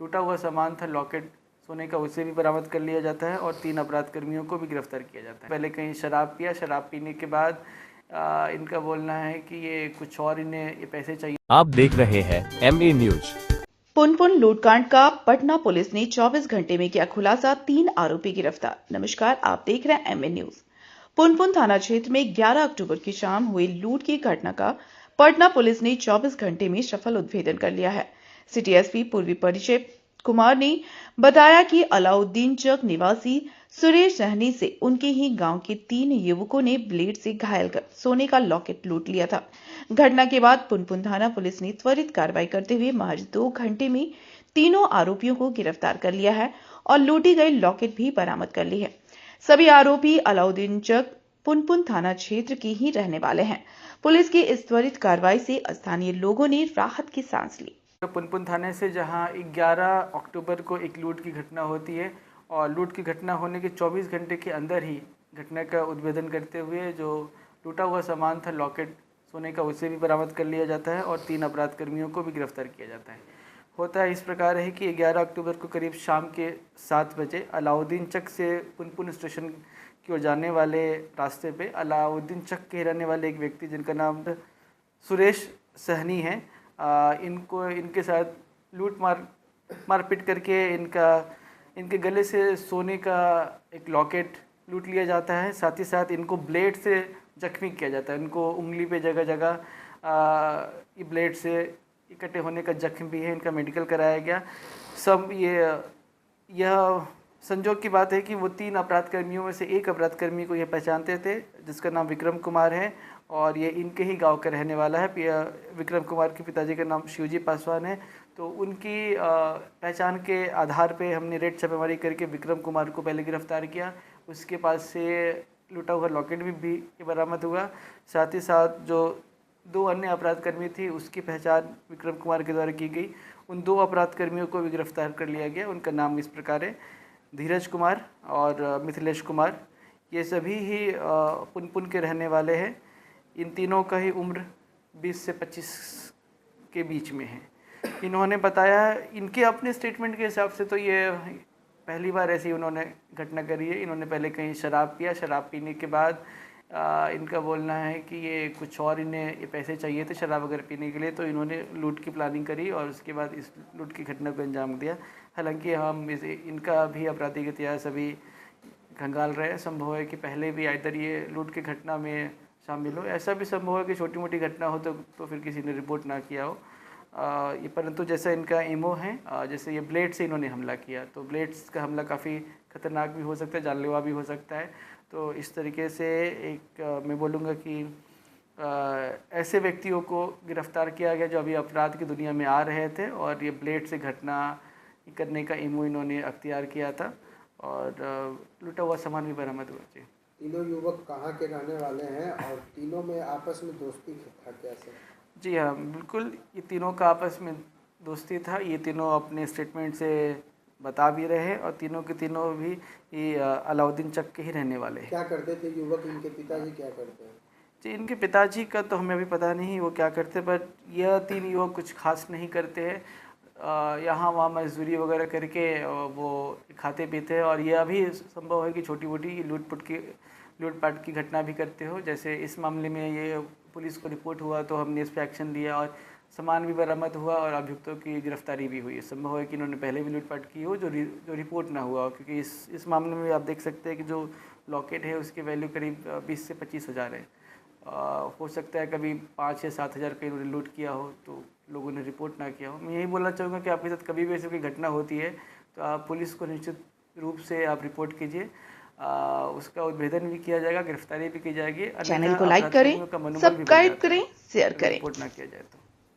टूटा हुआ सामान था, लॉकेट सोने का, उसे भी बरामद कर लिया जाता है और 3 अपराध कर्मियों को भी गिरफ्तार किया जाता है। पहले कहीं शराब पिया, शराब पीने के बाद इनका बोलना है कि ये कुछ और इन्हें ये पैसे चाहिए। आप देख रहे हैं MA न्यूज। पुनपुन लूटकांड का पटना पुलिस ने 24 घंटे में किया खुलासा, 3 आरोपी गिरफ्तार। नमस्कार, आप देख रहे हैं MA न्यूज। पुनपुन थाना क्षेत्र में 11 अक्टूबर की शाम हुई लूट की घटना का पटना पुलिस ने 24 घंटे में सफल उद्भेदन कर लिया है। सिटी एसपी पूर्वी परिचय कुमार ने बताया कि अलाउद्दीन चक निवासी सुरेश सहनी से उनके ही गांव के 3 युवकों ने ब्लेड से घायल कर सोने का लॉकेट लूट लिया था। घटना के बाद पुनपुन थाना पुलिस ने त्वरित कार्रवाई करते हुए महज 2 घंटे में तीनों आरोपियों को गिरफ्तार कर लिया है और लूटी गई लॉकेट भी बरामद कर ली है। सभी आरोपी अलाउद्दीन चक पुनपुन थाना क्षेत्र के ही रहने वाले हैं। पुलिस की इस त्वरित कार्रवाई से स्थानीय लोगों ने राहत की सांस ली। पुनपुन थाने से जहां 11 अक्टूबर को एक लूट की घटना होती है और लूट की घटना होने के 24 घंटे के अंदर ही घटना का उद्भेदन करते हुए जो टूटा हुआ सामान था, लॉकेट सोने का, उसे भी बरामद कर लिया जाता है और 3 अपराध कर्मियों को भी गिरफ्तार किया जाता है। होता है इस प्रकार है कि 11 अक्टूबर को करीब शाम के 7 बजे अलाउद्दीन चक से पुनपुन स्टेशन की ओर जाने वाले रास्ते पे अलाउद्दीन चक के रहने वाले एक व्यक्ति जिनका नाम सुरेश सहनी है, इनके साथ लूट मारपीट करके इनके गले से सोने का एक लॉकेट लूट लिया जाता है। साथ ही साथ इनको ब्लेड से जख्मी किया जाता है। इनको उंगली पे जगह जगह ये ब्लेड से इकट्ठे होने का जख्म भी है। इनका मेडिकल कराया गया। सब यह संजोग की बात है कि वो 3 अपराध कर्मियों में से एक अपराध कर्मी को ये पहचानते थे, जिसका नाम विक्रम कुमार है और ये इनके ही गांव का रहने वाला है। विक्रम कुमार के पिताजी का नाम शिवजी पासवान है। तो उनकी पहचान के आधार पे हमने रेड छापेमारी करके विक्रम कुमार को पहले गिरफ्तार किया। उसके पास से लूटा हुआ लॉकेट भी बरामद हुआ। साथ ही साथ जो 2 अन्य अपराध कर्मी थी उसकी पहचान विक्रम कुमार के द्वारा की गई। उन 2 अपराध कर्मियों को भी गिरफ्तार कर लिया गया। उनका नाम इस प्रकार है, धीरज कुमार और मिथिलेश कुमार। ये सभी ही पुनपुन के रहने वाले हैं। इन तीनों का ही उम्र 20 से 25 के बीच में है। इन्होंने बताया, इनके अपने स्टेटमेंट के हिसाब से तो ये पहली बार ऐसी उन्होंने घटना करी है। इन्होंने पहले कहीं शराब पिया, शराब पीने के बाद इनका बोलना है कि ये कुछ और इन्हें ये पैसे चाहिए थे शराब वगैरह पीने के लिए, तो इन्होंने लूट की प्लानिंग करी और उसके बाद इस लूट की घटना को अंजाम दिया। हालांकि हम इनका भी आपराधिक इतिहास अभी खंगाल रहे हैं। संभव है कि पहले भी आइदर ये लूट की घटना में शामिल हो, ऐसा भी संभव है कि छोटी मोटी घटना हो तो फिर किसी ने रिपोर्ट ना किया हो। ये परंतु जैसा इनका एमओ है, जैसे ये ब्लेड से इन्होंने हमला किया, तो ब्लेड्स का हमला काफ़ी खतरनाक भी हो सकता है, जानलेवा भी हो सकता है। तो इस तरीके से मैं बोलूँगा कि ऐसे व्यक्तियों को गिरफ्तार किया गया जो अभी अपराध की दुनिया में आ रहे थे और ये ब्लेड से घटना करने का एमओ इन्होंने अख्तियार किया था और लूटा हुआ सामान भी बरामद हुआ। जी, तीनों युवक कहाँ के रहने वाले हैं और तीनों में आपस में दोस्ती था कैसे? जी हाँ, बिल्कुल, ये तीनों का आपस में दोस्ती था। ये तीनों अपने स्टेटमेंट से बता भी रहे हैं और तीनों के तीनों भी ये अलाउद्दीन चक के ही रहने वाले हैं। क्या करते थे युवक? इनके पिताजी क्या करते हैं? जी, इनके पिताजी का तो हमें अभी पता नहीं वो क्या करते, पर यह 3 युवक कुछ खास नहीं करते हैं। यहाँ वहाँ मजदूरी वगैरह करके वो खाते पीते हैं और यह भी संभव है कि छोटी मोटी लूटपाट की घटना भी करते हो। जैसे इस मामले में ये पुलिस को रिपोर्ट हुआ तो हमने इस पर एक्शन लिया और सामान भी बरामद हुआ और अभियुक्तों की गिरफ्तारी भी हुई। संभव है कि इन्होंने पहले भी लूटपाट की हो जो रिपोर्ट ना हुआ हो, क्योंकि इस मामले में आप देख सकते हैं कि जो लॉकेट है उसकी वैल्यू करीब 20 से 25 हज़ार है। हो सकता है कभी 5 या 7 हज़ार का इन्होंने लूट किया हो तो लोगों ने रिपोर्ट ना किया हो। मैं यही बोलना चाहूँगा कि आपके साथ कभी भी ऐसी कोई घटना होती है तो आप पुलिस को निश्चित रूप से आप रिपोर्ट कीजिए। उसका उद्भेदन भी किया जाएगा, गिरफ्तारी भी की जाएगी। चैनल को लाइक करें, सब्सक्राइब करें, शेयर करें। रिपोर्ट ना किया जाए तो